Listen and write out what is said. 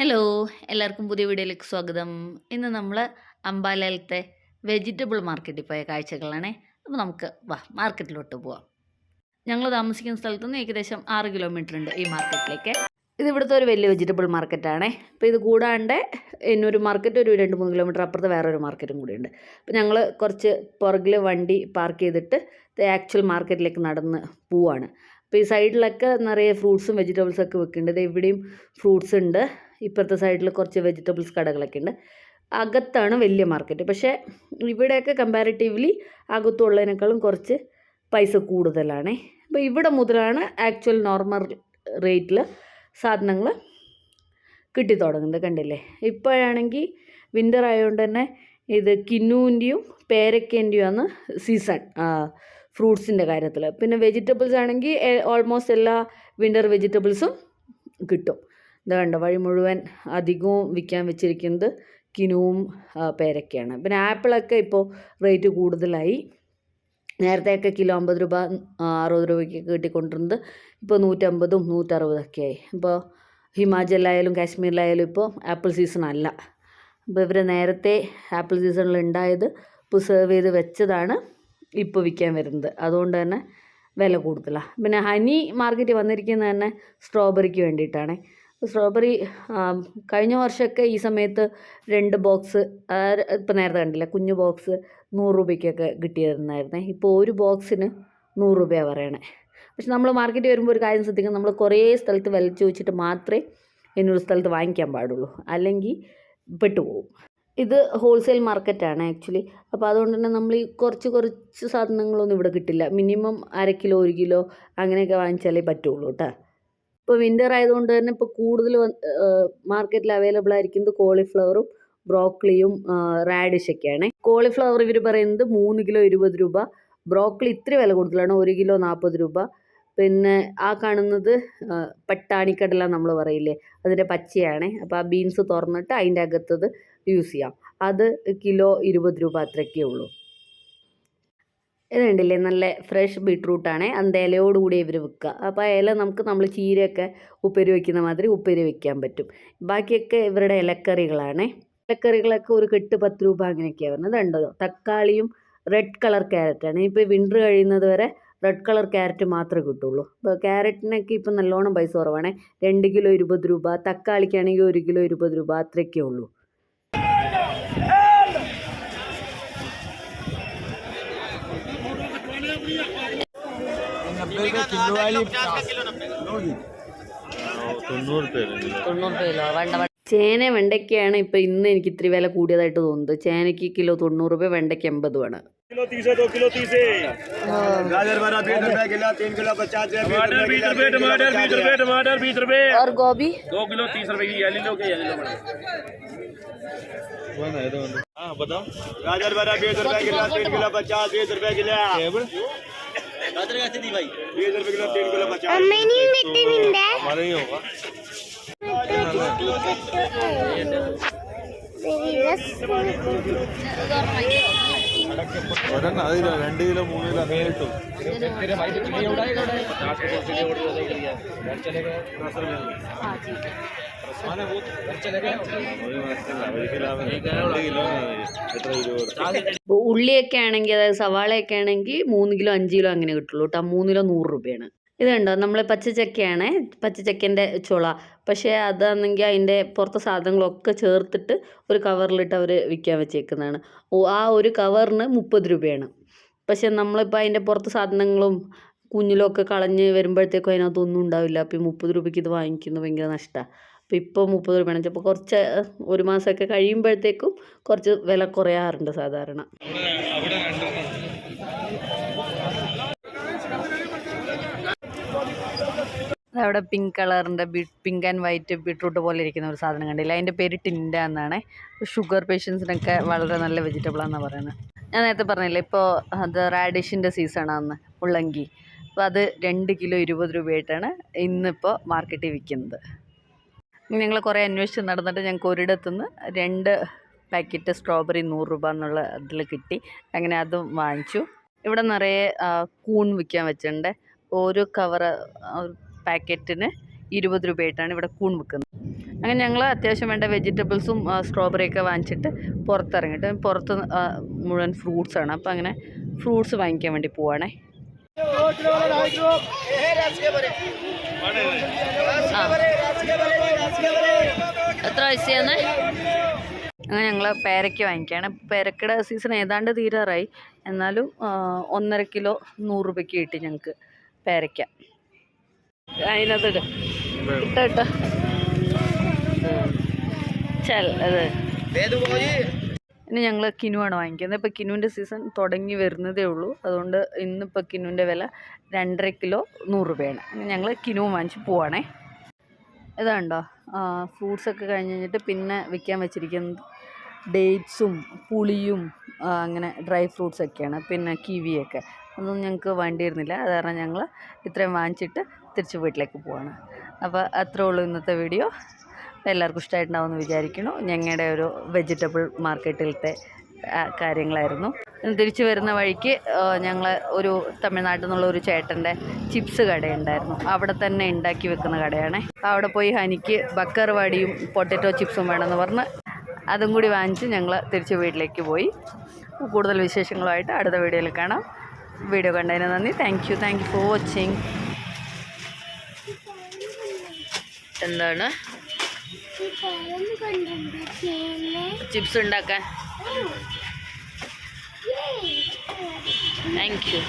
Hello, എല്ലാവർക്കും പുതിയ വീഡിയോയിലേക്ക് സ്വാഗതം. ഇന്ന് നമ്മൾ അംബാലയിലത്തെ വെജിറ്റബിൾ മാർക്കറ്റിൽ പോയ കാഴ്ചകളാണ്. അപ്പോൾ നമുക്ക് മാർക്കറ്റിലോട്ട് പോവാം. ഞങ്ങൾ താമസിക്കുന്ന സ്ഥലത്തു നിന്ന് ഏകദേശം 6 കിലോമീറ്റർ ഉണ്ട് ഈ മാർക്കറ്റിലേക്ക്. ഇത് ഇവിടുത്തെ ഒരു വലിയ വെജിറ്റബിൾ മാർക്കറ്റാണ്. അപ്പോൾ ഇത് കൂടാണ്ട് എന്നൊരു മാർക്കറ്റ് ഒരു 2-3 കിലോമീറ്റർ അപ്പുറത്ത് വേറൊരു മാർക്കറ്റും കൂടിയുണ്ട്. അപ്പോൾ ഞങ്ങൾ കുറച്ച് പുറകിൽ വണ്ടി പാർക്ക് ചെയ്തിട്ട് ആക്ച്വൽ മാർക്കറ്റിലേക്ക് നടന്ന് പോവാണ്. അപ്പോൾ ഈ സൈഡിലൊക്കെ നിറയെ ഫ്രൂട്ട്സും വെജിറ്റബിൾസൊക്കെ വെക്കുന്നുണ്ട്. ഇവിടെയും ഫ്രൂട്ട്സ് ഉണ്ട്. ഇപ്പുറത്തെ സൈഡിൽ കുറച്ച് വെജിറ്റബിൾസ് കടകളൊക്കെ ഉണ്ട്. അകത്താണ് വലിയ മാർക്കറ്റ്. പക്ഷേ ഇവിടെയൊക്കെ കമ്പാരിറ്റീവ്ലി അകത്തുള്ളതിനേക്കാളും കുറച്ച് പൈസ കൂടുതലാണ്. അപ്പോൾ ഇവിടെ മുതലാണ് ആക്ച്വൽ നോർമൽ റേറ്റിൽ സാധനങ്ങൾ കിട്ടി തുടങ്ങുന്നത്. കണ്ടില്ലേ, ഇപ്പോഴാണെങ്കിൽ വിൻ്റർ ആയതുകൊണ്ട് തന്നെ ഇത് കിന്നുവിൻ്റെയും പേരക്കേൻ്റെയുമാണ് സീസൺ ഫ്രൂട്ട്സിൻ്റെ കാര്യത്തിൽ. പിന്നെ വെജിറ്റബിൾസ് ആണെങ്കിൽ ഓൾമോസ്റ്റ് എല്ലാ വിൻ്റർ വെജിറ്റബിൾസും കിട്ടും. ഇത് കണ്ടോ, വഴി മുഴുവൻ അധികവും വിൽക്കാൻ വെച്ചിരിക്കുന്നത് കിനുവും പേരക്കയാണ്. പിന്നെ ആപ്പിളൊക്കെ ഇപ്പോൾ റേറ്റ് കൂടുതലായി. നേരത്തെയൊക്കെ കിലോ 50 രൂപ 60 രൂപയ്ക്ക് കിട്ടിക്കൊണ്ടിരുന്നത് ഇപ്പോൾ 150ഉം 160 ആയി. ഇപ്പോൾ ഹിമാചലിലായാലും കാശ്മീരിലായാലും ഇപ്പോൾ ആപ്പിൾ സീസൺ അല്ല. അപ്പോൾ ഇവർ നേരത്തെ ആപ്പിൾ സീസണിൽ ഉണ്ടായത് പ്രിസർവ് ചെയ്ത് വെച്ചതാണ് ഇപ്പോൾ വിൽക്കാൻ വരുന്നത്. അതുകൊണ്ട് തന്നെ വില കൂടുതലാണ്. പിന്നെ ഹനി മാർക്കറ്റ് വന്നിരിക്കുന്നത് തന്നെ സ്ട്രോബെറിക്ക് വേണ്ടിയിട്ടാണ്. സ്ട്രോബെറി കഴിഞ്ഞ വർഷമൊക്കെ ഈ സമയത്ത് 2 ബോക്സ്, ഇപ്പോൾ നേരത്തെ കണ്ടില്ല, കുഞ്ഞു ബോക്സ് 100 രൂപയ്ക്കൊക്കെ കിട്ടിയിരുന്നായിരുന്നേ. ഇപ്പോൾ ഒരു ബോക്സിന് 100 രൂപയാണ് പറയണേ. പക്ഷെ നമ്മൾ മാർക്കറ്റിൽ വരുമ്പോൾ ഒരു കാര്യം ശ്രദ്ധിക്കണം, നമ്മൾ കുറേ സ്ഥലത്ത് വില ചോദിച്ചിട്ട് മാത്രമേ എന്നൊരു സ്ഥലത്ത് വാങ്ങിക്കാൻ പാടുള്ളൂ, അല്ലെങ്കിൽ പെട്ടുപോകും. ഇത് ഹോൾസെയിൽ മാർക്കറ്റാണ് ആക്ച്വലി. അപ്പോൾ അതുകൊണ്ട് തന്നെ നമ്മൾ ഈ കുറച്ച് സാധനങ്ങളൊന്നും ഇവിടെ കിട്ടില്ല. മിനിമം 1/2 കിലോ 1 കിലോ അങ്ങനെയൊക്കെ വാങ്ങിച്ചാലേ പറ്റുള്ളൂ കേട്ടോ. ഇപ്പോൾ വിൻ്റർ ആയതുകൊണ്ട് തന്നെ ഇപ്പോൾ കൂടുതൽ മാർക്കറ്റിൽ അവൈലബിൾ ആയിരിക്കുന്നത് കോളിഫ്ലവറും ബ്രോക്കലിയും റാഡിഷൊക്കെയാണ്. കോളിഫ്ലവർ ഇവർ പറയുന്നത് 3 കിലോ 20 രൂപ. ബ്രോക്കലി ഇത്തിരി വില കൂടുതലാണ്, 1 കിലോ 40 രൂപ. പിന്നെ ആ കാണുന്നത് പട്ടാണിക്കടല നമ്മൾ പറയില്ലേ, അതിൻ്റെ പച്ചയാണ്. അപ്പോൾ ആ ബീൻസ് തുറന്നിട്ട് അതിൻ്റെ അകത്തത് യൂസ് ചെയ്യാം. അത് കിലോ 20 രൂപ അത്രയൊക്കെ ഉള്ളൂ. ഇത് കണ്ടില്ലേ, നല്ല ഫ്രഷ് ബീട്രൂട്ടാണ്. അതിൻ്റെ ഇലയോടുകൂടി ഇവർ വിൽക്കുക. അപ്പോൾ ആ ഇല നമ്മൾ ചീരയൊക്കെ ഉപ്പേരി വയ്ക്കുന്ന മാതിരി ഉപ്പേരി വയ്ക്കാൻ പറ്റും. ബാക്കിയൊക്കെ ഇവരുടെ ഇലക്കറികളാണ്. ഇലക്കറികളൊക്കെ ഒരു കെട്ട് 10 രൂപ അങ്ങനെയൊക്കെയാണ് വരുന്നത്. കണ്ടോ, തക്കാളിയും റെഡ് കളർ ക്യാരറ്റാണ്. ഇപ്പോൾ വിൻ്റർ കഴിയുന്നത് വരെ റെഡ് കളർ ക്യാരറ്റ് മാത്രമേ കിട്ടുള്ളൂ. അപ്പോൾ ക്യാരറ്റിനൊക്കെ ഇപ്പം നല്ലോണം പൈസ കുറവാണ്. 2 കിലോ 20 രൂപ, തക്കാളിക്കാണെങ്കിൽ 1 കിലോ 20 രൂപ അത്രയൊക്കെ ഉള്ളൂ. ചേന വെണ്ടയ്ക്കാണ് ഇപ്പം ഇന്ന് എനിക്ക് ഇത്തിരി വില കൂടിയതായിട്ട് തോന്നുന്നത്. ചേനയ്ക്ക് കിലോ 90 രൂപ, വെണ്ടയ്ക്ക് 80 ആണ്. और गोभी 2 किलो 30 रुपए की येलो के येलो बड़ा। हां बताओ। गाजर बड़ा 20 रुपए किलो, 3 किलो 50, 20 रुपए किलो। गाजर कैसे दी भाई? 20 रुपए किलो, 3 किलो 50। मैं नहीं मिट्टी निंदा हमारे ही होगा। ഒരെണ്ണം അതിലോ 2 കിലോ 3 കിലോ അങ്ങനെ കിട്ടും. ഉള്ളിയൊക്കെ ആണെങ്കിൽ, അതായത് സവാളയൊക്കെ ആണെങ്കിൽ 3 കിലോ 5 കിലോ അങ്ങനെ കിട്ടുള്ളൂ കേട്ടോ. 3 കിലോ 100 രൂപയാണ്. ഇത് കണ്ടോ, നമ്മൾ പച്ചച്ചക്കയാണ്, പച്ചച്ചക്കൻ്റെ ചുള. പക്ഷേ അതാണെങ്കിൽ അതിൻ്റെ പുറത്തെ സാധനങ്ങളൊക്കെ ചേർത്തിട്ട് ഒരു കവറിലിട്ട് അവർ വിൽക്കാൻ വെച്ചേക്കുന്നതാണ്. ആ ഒരു കവറിന് 30 രൂപയാണ്. പക്ഷേ നമ്മളിപ്പോൾ അതിൻ്റെ പുറത്തെ സാധനങ്ങളും കുഞ്ഞിലൊക്കെ കളഞ്ഞ് വരുമ്പോഴത്തേക്കും അതിനകത്തൊന്നും ഉണ്ടാവില്ല. അപ്പോൾ ഈ 30 രൂപയ്ക്ക് ഇത് വാങ്ങിക്കുന്നത് ഭയങ്കര നഷ്ടമാണ്. അപ്പോൾ ഇപ്പോൾ 30 രൂപയാണ്. ചിലപ്പോൾ കുറച്ച് ഒരു മാസമൊക്കെ കഴിയുമ്പോഴത്തേക്കും കുറച്ച് വില കുറയാറുണ്ട് സാധാരണ. അവിടെ പിങ്ക് കളറിൻ്റെ പിങ്ക് ആൻഡ് വൈറ്റ് ബീട്രൂട്ട് പോലെ ഇരിക്കുന്ന ഒരു സാധനം കണ്ടില്ല, അതിൻ്റെ പേര് ടിൻഡ എന്നാണ്. ഷുഗർ പേഷ്യൻസിനൊക്കെ വളരെ നല്ല വെജിറ്റബിളാണെന്നാണ് പറയുന്നത്. ഞാൻ നേരത്തെ പറഞ്ഞില്ലേ, ഇപ്പോൾ അത് റാഡിഷിൻ്റെ സീസണാണെന്ന്, മുള്ളങ്കി. അപ്പോൾ അത് 2 കിലോ 20 രൂപയായിട്ടാണ് ഇന്നിപ്പോൾ മാർക്കറ്റിൽ വിൽക്കുന്നത്. ഞങ്ങൾ കുറേ അന്വേഷിച്ച് നടന്നിട്ട് ഞങ്ങൾക്ക് ഒരിടത്തുനിന്ന് 2 പാക്കറ്റ് സ്ട്രോബെറി 100 രൂപ എന്നുള്ള ഇതിൽ കിട്ടി. അങ്ങനെ അതും വാങ്ങിച്ചു. ഇവിടെ നിറയെ കൂൺ വിൽക്കാൻ വെച്ചിട്ടുണ്ട്. ഓരോ കവർ പാക്കറ്റിന് 20 രൂപയായിട്ടാണ് ഇവിടെ കൂൺ വിൽക്കുന്നത്. അങ്ങനെ ഞങ്ങൾ അത്യാവശ്യം വേണ്ട വെജിറ്റബിൾസും സ്ട്രോബെറിയൊക്കെ വാങ്ങിച്ചിട്ട് പുറത്തിറങ്ങിയിട്ട് പുറത്ത് മുഴുവൻ ഫ്രൂട്ട്സാണ്. അപ്പോൾ അങ്ങനെ ഫ്രൂട്ട്സ് വാങ്ങിക്കാൻ വേണ്ടി പോവാണേ. എത്ര പൈസയാന്ന്? അങ്ങനെ ഞങ്ങൾ പേരയ്ക്ക വാങ്ങിക്കുകയാണ്. പേരക്കയുടെ സീസൺ ഏതാണ്ട് തീരാറായി, എന്നാലും 1.5 കിലോ 100 രൂപയ്ക്ക് കിട്ടി ഞങ്ങൾക്ക് പേരയ്ക്ക. അതിനകത്ത് ഇട്ടോ ഇനി ഞങ്ങൾ കിനുവാണ് വാങ്ങിക്കുന്നത്. ഇപ്പോൾ കിനുവിൻ്റെ സീസൺ തുടങ്ങി വരുന്നതേ ഉള്ളൂ. അതുകൊണ്ട് ഇന്നിപ്പോൾ കിനുവിൻ്റെ വില 2.5 കിലോ 100 രൂപയാണ്. ഞങ്ങൾ കിനുവും വാങ്ങിച്ച് പോവാണേ. ഇതാണ്ടോ ഫ്രൂട്ട്സൊക്കെ കഴിഞ്ഞ് കഴിഞ്ഞിട്ട് പിന്നെ വിൽക്കാൻ വെച്ചിരിക്കുന്നത് ഡേറ്റ്സും പുളിയും അങ്ങനെ ഡ്രൈ ഫ്രൂട്ട്സൊക്കെയാണ്. പിന്നെ കിവിയൊക്കെ ഒന്നും ഞങ്ങൾക്ക് വേണ്ടിയിരുന്നില്ല. അത് കാരണം ഞങ്ങൾ ഇത്രയും വാങ്ങിച്ചിട്ട് തിരിച്ച് വീട്ടിലേക്ക് പോവാണ്. അപ്പോൾ അത്രേ ഉള്ളൂ ഇന്നത്തെ വീഡിയോ. എല്ലാവർക്കും ഇഷ്ടമായിട്ടുണ്ടാവുമെന്ന് വിചാരിക്കുന്നു. ഞങ്ങളുടെ ഒരു വെജിറ്റബിൾ മാർക്കറ്റിലത്തെ കാര്യങ്ങളായിരുന്നു. തിരിച്ചു വരുന്ന വഴിക്ക് ഞങ്ങൾ ഒരു തമിഴ്നാട്ടിൽ നിന്നുള്ള ഒരു ചേട്ടൻ്റെ ചിപ്സ് കടയുണ്ടായിരുന്നു. അവിടെ തന്നെ ഉണ്ടാക്കി വെക്കുന്ന കടയാണ്. അവിടെ പോയി ഹനിക്ക് ബക്കർവാടിയും പൊട്ടറ്റോ ചിപ്സും വേണമെന്ന് പറഞ്ഞ് അതും കൂടി വാങ്ങിച്ച് ഞങ്ങൾ തിരിച്ച് വീട്ടിലേക്ക് പോയി. കൂടുതൽ വിശേഷങ്ങളുമായിട്ട് അടുത്ത വീഡിയോയിൽ കാണാം. വീഡിയോ കണ്ടതിന് നന്ദി. Thank you for watching. എന്താണ് ചിപ്സ് ഉണ്ടാക്കാൻ? Thank you.